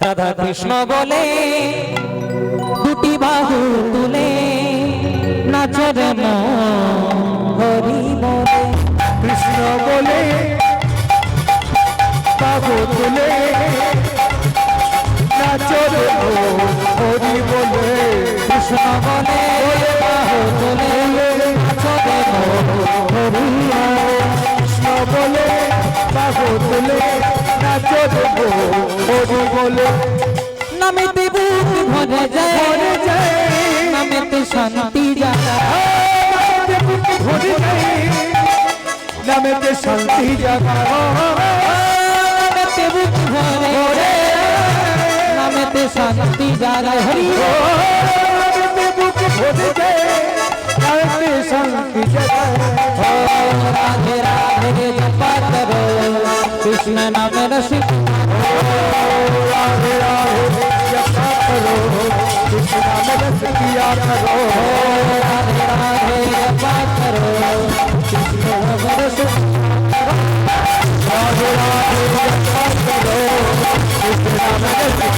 রাধা কৃষ্ণ বলে দুটি বাহু তুলে নাচরে হরি বলে কৃষ্ণ বলে বাহু তুলে নাচো রে হরি বলে কৃষ্ণ বলে বাহু তুলে নাচরে হরি কৃষ্ণ বলে বাহু তুলে নাচো রে হরি বলে নামেতে বুক ভরে যায় নামেতে শান্তি জাগায় ভরে যায় নামেতে শান্তি নামেতে বুক ভরে নামেতে শান্তি জাগায় হরি নামেতে বুক ভরে যায় নামেতে শান্তি জাগায় রাধে রাধে জপা করো কৃষ্ণ নামের শিখ राधे राधे जपा करो कृष्ण नाम रस किया करो राधे राधे जपा करो कृष्ण नामेर शिख राधे राधे जपा करो कृष्ण नाम रस